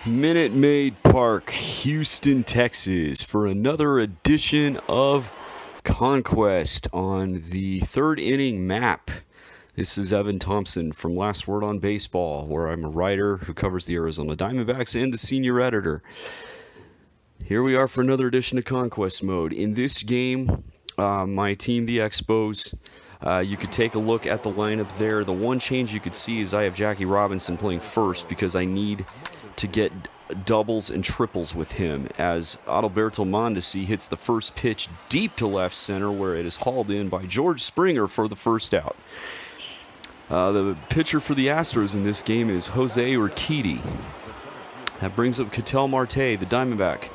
Minute Maid Park, Houston, Texas, for another edition of Conquest on the third inning map. This is Evan Thompson from Last Word on Baseball, where I'm a writer who covers the Arizona Diamondbacks and the senior editor. Here we are for another edition of Conquest Mode. In this game, my team, the Expos, you could take a look at the lineup there. The one change you could see is I have Jackie Robinson playing first because I need to get doubles and triples with him as Adalberto Mondesi hits the first pitch deep to left center, where it is hauled in by George Springer for the first out. The pitcher for the Astros in this game is Jose Urquidy. That brings up Ketel Marte, the Diamondback.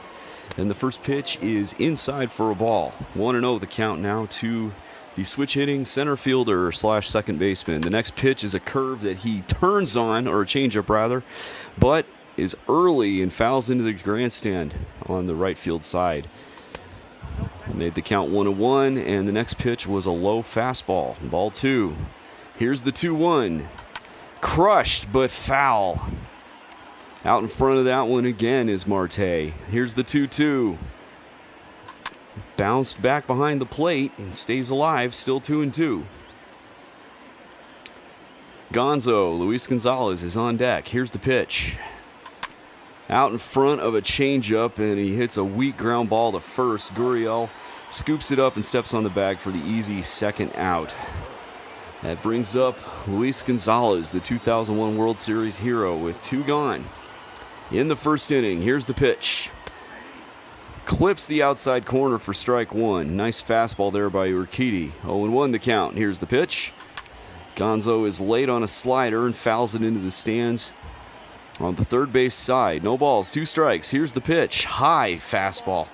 And the first pitch is inside for a ball. 1-0 the count now to the switch hitting center fielder / second baseman. The next pitch is a curve that he turns on, or a changeup rather, but is early and fouls into the grandstand on the right field side. Made the count 1-1, and the next pitch was a low fastball. Ball 2. Here's the 2-1. Crushed, but foul. Out in front of that one again is Marte. Here's the 2-2. Bounced back behind the plate and stays alive, still 2-2. Luis Gonzalez is on deck. Here's the pitch. Out in front of a changeup, and he hits a weak ground ball to first. Gurriel scoops it up and steps on the bag for the easy second out. That brings up Luis Gonzalez, the 2001 World Series hero, with 2 gone. In the first inning, here's the pitch. Clips the outside corner for strike 1. Nice fastball there by Urquidy. 0-1 the count. Here's the pitch. Gonzo is late on a slider and fouls it into the stands on the third base side. No balls, 2 strikes. Here's the pitch. High fastball.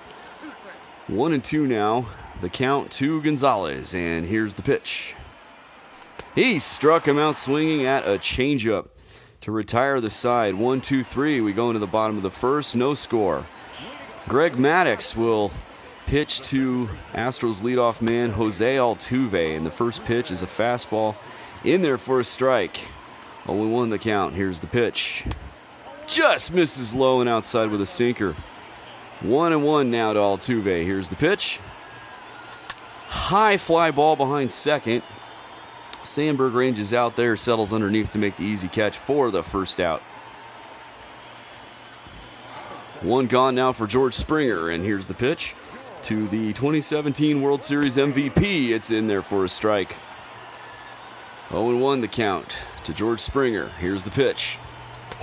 1-2 now. The count to Gonzalez, and here's the pitch. He struck him out swinging at a changeup to retire the side. 1-2-3. We go into the bottom of the first. No score. Greg Maddux will pitch to Astros leadoff man Jose Altuve, and the first pitch is a fastball in there for a strike. 0-1 the count. Here's the pitch. Just misses low and outside with a sinker. 1-1 now to Altuve. Here's the pitch. High fly ball behind second. Sandberg ranges out there, settles underneath to make the easy catch for the first out. 1 gone now for George Springer, and here's the pitch to the 2017 World Series MVP. It's in there for a strike. 0-1 the count to George Springer. Here's the pitch.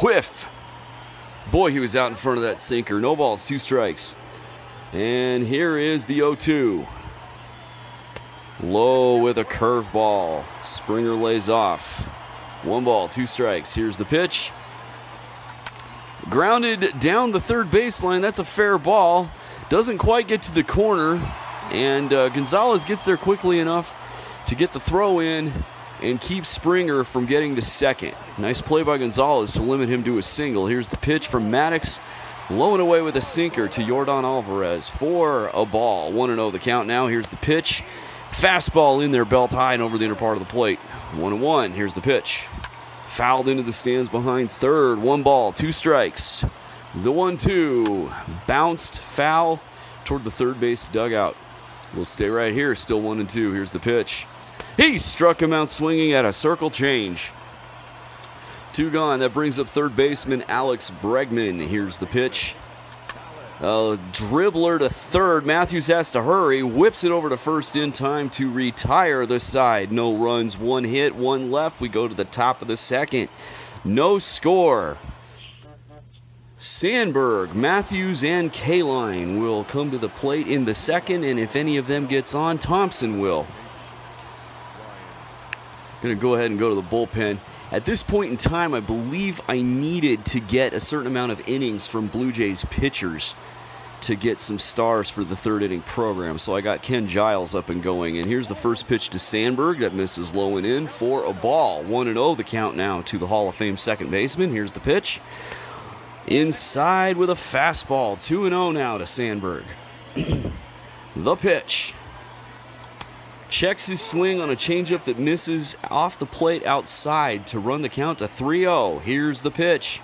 Whiff. Boy, he was out in front of that sinker. No balls, 2 strikes. And here is the 0-2. Low with a curveball. Springer lays off. 1 ball, 2 strikes. Here's the pitch. Grounded down the third baseline. That's a fair ball. Doesn't quite get to the corner. And Gonzalez gets there quickly enough to get the throw in and keep Springer from getting to second. Nice play by Gonzalez to limit him to a single. Here's the pitch from Maddux. Low and away with a sinker to Yordan Alvarez for a ball. 1-0 the count now. Here's the pitch. Fastball in there, belt high and over the inner part of the plate. 1-1. Here's the pitch. Fouled into the stands behind third. 1 ball, 2 strikes. The 1-2. Bounced foul toward the third base dugout. We'll stay right here. Still 1-2. Here's the pitch. He struck him out swinging at a circle change. 2 gone. That brings up third baseman Alex Bregman. Here's the pitch. Dribbler to third. Matthews has to hurry. Whips it over to first in time to retire the side. No runs, 1 hit, 1 left. We go to the top of the second. No score. Sandberg, Matthews, and Kaline will come to the plate in the second, and if any of them gets on, Thompson will. Going to go ahead and go to the bullpen. At this point in time, I believe I needed to get a certain amount of innings from Blue Jays pitchers to get some stars for the third inning program. So I got Ken Giles up and going. And here's the first pitch to Sandberg that misses low and in for a ball. 1-0 the count now to the Hall of Fame second baseman. Here's the pitch. Inside with a fastball. 2-0 now to Sandberg. The pitch. Checks his swing on a changeup that misses off the plate outside to run the count to 3-0. Here's the pitch.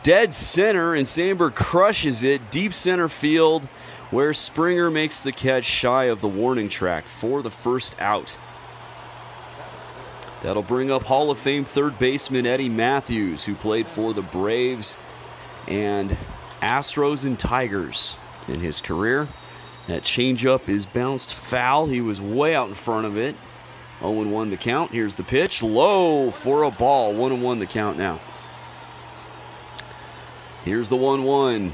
dead center, and Sandberg crushes it deep center field, where Springer makes the catch shy of the warning track for the first out. That'll bring up Hall of Fame third baseman Eddie Matthews, who played for the Braves and Astros and Tigers in his career. That changeup is bounced foul. He was way out in front of it. 0-1 the count. Here's the pitch. Low for a ball. 1-1 the count now. Here's the 1-1.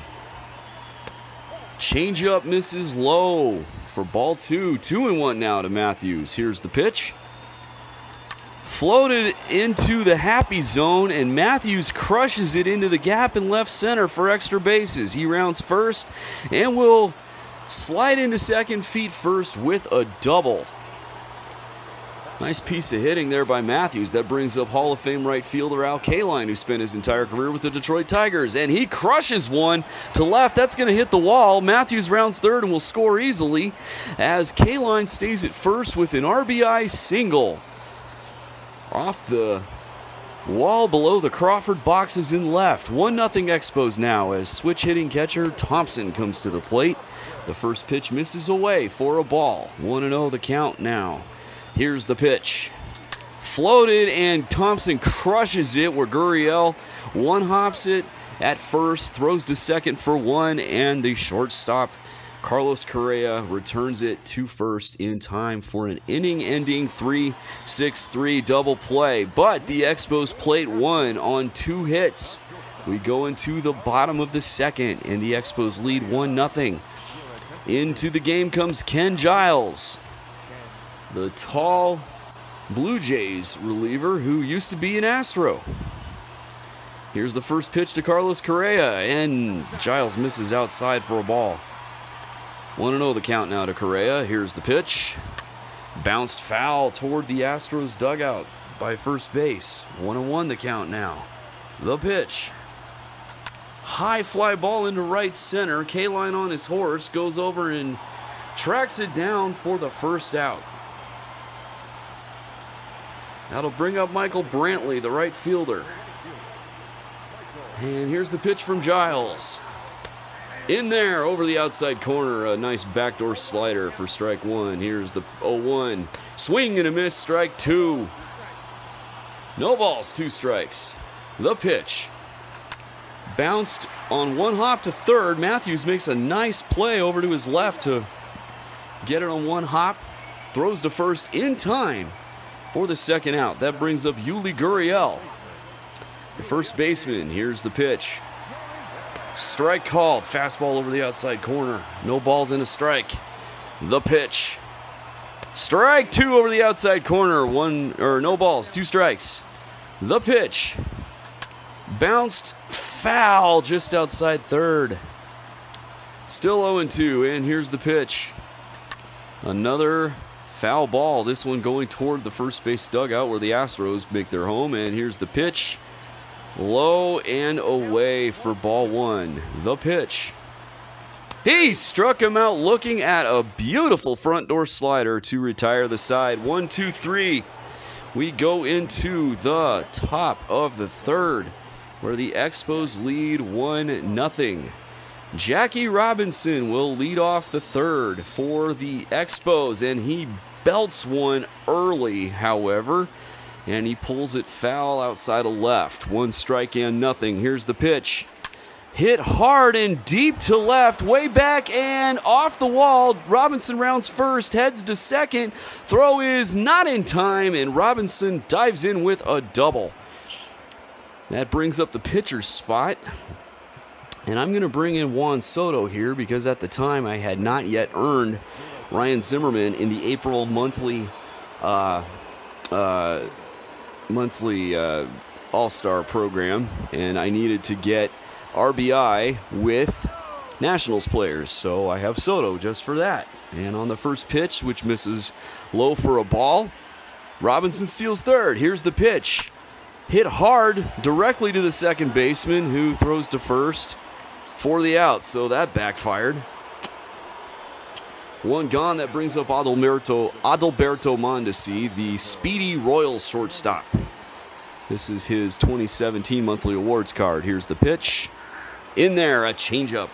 Changeup misses low for ball 2. 2-1 now to Matthews. Here's the pitch. Floated into the happy zone, and Matthews crushes it into the gap in left center for extra bases. He rounds first and will slide into second, feet first with a double. Nice piece of hitting there by Matthews. That brings up Hall of Fame right fielder Al Kaline, who spent his entire career with the Detroit Tigers. And he crushes one to left. That's going to hit the wall. Matthews rounds third and will score easily as Kaline stays at first with an RBI single. Off the wall below the Crawford boxes in left. 1-0 Expos now as switch hitting catcher Thompson comes to the plate. The first pitch misses away for a ball. 1-0 the count now. Here's the pitch. Floated, and Thompson crushes it where Gurriel one-hops it at first, throws to second for one, and the shortstop Carlos Correa returns it to first in time for an inning-ending 3-6-3 double play. But the Expos plate one on 2 hits. We go into the bottom of the second, and the Expos lead 1-0. Into the game comes Ken Giles, the tall Blue Jays reliever who used to be an Astro. Here's the first pitch to Carlos Correa, and Giles misses outside for a ball. 1-0 the count now to Correa. Here's the pitch. Bounced foul toward the Astros dugout by first base. 1-1 the count now. The pitch. High fly ball into right center. Kaline on his horse goes over and tracks it down for the first out. That'll bring up Michael Brantley, the right fielder. And here's the pitch from Giles. In there, over the outside corner, a nice backdoor slider for strike one. Here's the 0-1. Swing and a miss, strike two. No balls, 2 strikes. The pitch. Bounced on one hop to third. Matthews makes a nice play over to his left to get it on one hop. Throws to first in time for the second out. That brings up Yuli Gurriel, the first baseman. Here's the pitch. Strike called. Fastball over the outside corner. No balls and a strike. The pitch. Strike 2 over the outside corner. No balls, 2 strikes. The pitch. Bounced foul just outside third. Still 0-2, and here's the pitch. Another foul ball. This one going toward the first base dugout where the Astros make their home, and here's the pitch. Low and away for ball 1. The pitch. He struck him out looking at a beautiful front door slider to retire the side. 1-2-3. We go into the top of the third where the Expos lead 1-0. Jackie Robinson will lead off the third for the Expos, and he belts one early, however, and he pulls it foul outside of left. 1 strike and nothing. Here's the pitch. Hit hard and deep to left, way back and off the wall. Robinson rounds first, heads to second. Throw is not in time, and Robinson dives in with a double. That brings up the pitcher's spot. And I'm going to bring in Juan Soto here because at the time I had not yet earned Ryan Zimmerman in the April monthly All-Star program, and I needed to get RBI with Nationals players, so I have Soto just for that. And on the first pitch, which misses low for a ball, Robinson steals third. Here's the pitch. Hit hard directly to the second baseman, who throws to first for the out, so that backfired. 1 gone. That brings up Adalberto Mondesi, the speedy Royals shortstop. This is his 2017 monthly awards card. Here's the pitch. In there, a changeup.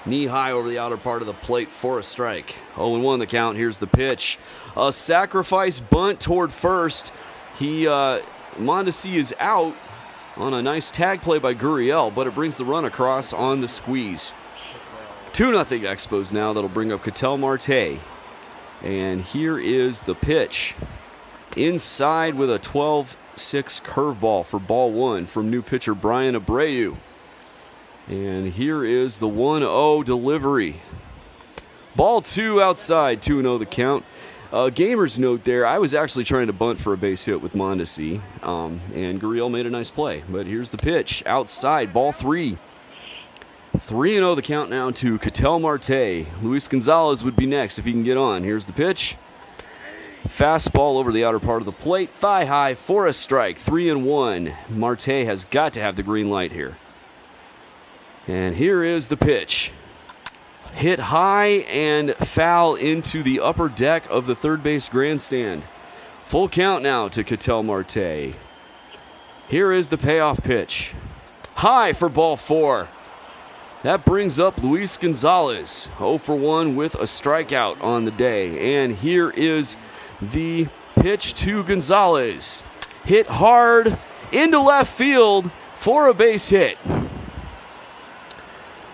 Knee high over the outer part of the plate for a strike. 0-1 the count. Here's the pitch. A sacrifice bunt toward first. Mondesi is out on a nice tag play by Gurriel, but it brings the run across on the squeeze. 2-0 Expos now. That'll bring up Ketel Marte. And here is the pitch. Inside with a 12-6 curveball for ball one from new pitcher Brian Abreu. And here is the 1-0 delivery. Ball two outside, 2-0 the count. Gamer's note there, I was actually trying to bunt for a base hit with Mondesi, and Gurriel made a nice play. But here's the pitch, outside, ball three. 3-0 the count now to Ketel Marte. Luis Gonzalez would be next if he can get on. Here's the pitch. Fastball over the outer part of the plate, thigh high for a strike, 3-1. Marte has got to have the green light here. And here is the pitch. Hit high and foul into the upper deck of the third base grandstand. Full count now to Ketel Marte. Here is the payoff pitch. High for ball four. That brings up Luis Gonzalez. 0-for-1 with a strikeout on the day. And here is the pitch to Gonzalez. Hit hard into left field for a base hit.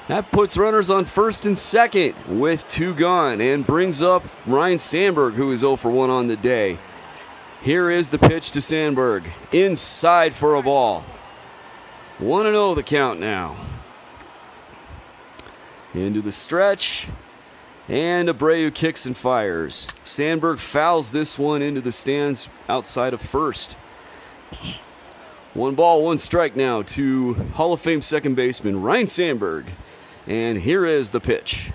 That puts runners on first and second with two gone and brings up Ryan Sandberg, who is 0-for-1 on the day. Here is the pitch to Sandberg. Inside for a ball. 1-0 the count now. Into the stretch. And Abreu kicks and fires. Sandberg fouls this one into the stands outside of first. 1 ball, 1 strike now to Hall of Fame second baseman Ryan Sandberg. And here is the pitch.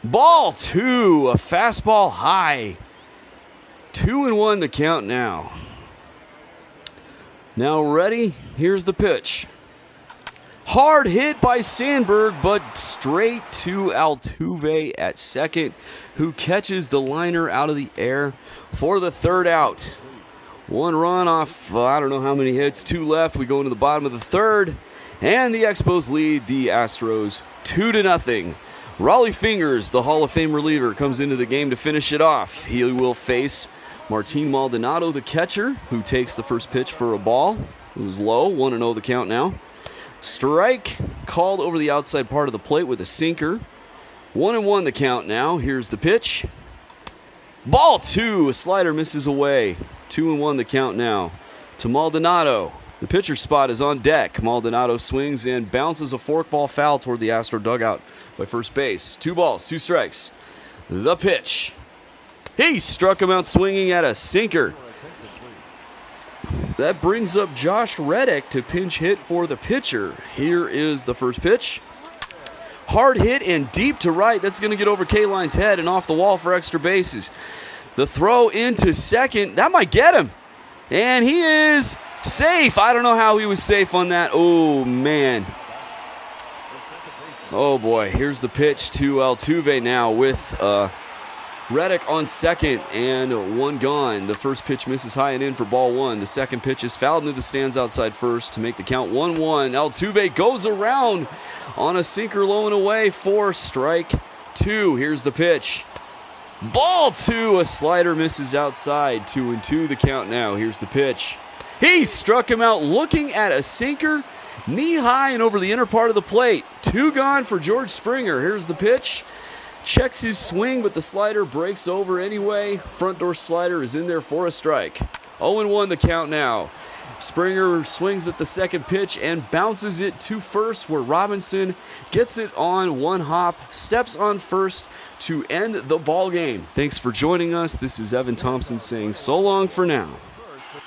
Ball two, a fastball high. 2-1 the count now. Now ready? Here's the pitch. Hard hit by Sandberg, but straight to Altuve at second, who catches the liner out of the air for the third out. 1 run off, I don't know how many hits, 2 left. We go into the bottom of the third. And the Expos lead the Astros 2-0. Raleigh Fingers, the Hall of Fame reliever, comes into the game to finish it off. He will face Martin Maldonado, the catcher, who takes the first pitch for a ball. It was low, 1-0 the count now. Strike called over the outside part of the plate with a sinker. 1-1 the count now. Here's the pitch. Ball two, a slider misses away. 2-1 the count now to Maldonado. The pitcher spot is on deck. Maldonado swings and bounces a forkball foul toward the Astro dugout by first base. 2 balls, 2 strikes. The pitch. He struck him out swinging at a sinker. That brings up Josh Reddick to pinch hit for the pitcher. Here is the first pitch. Hard hit and deep to right. That's going to get over K-Line's head and off the wall for extra bases. The throw into second. That might get him. And he is safe. I don't know how he was safe on that. Oh, man. Oh, boy. Here's the pitch to Altuve now with Reddick on second and 1 gone. The first pitch misses high and in for ball 1. The second pitch is fouled into the stands outside first to make the count 1-1. Altuve goes around on a sinker low and away for strike 2. Here's the pitch. Ball 2. A slider misses outside. 2-2 the count now. Here's the pitch. He struck him out looking at a sinker, knee high and over the inner part of the plate. 2 gone for George Springer. Here's the pitch. Checks his swing, but the slider breaks over anyway. Front door slider is in there for a strike. 0-1 the count now. Springer swings at the second pitch and bounces it to first, where Robinson gets it on 1 hop, steps on first to end the ball game. Thanks for joining us. This is Evan Thompson saying so long for now.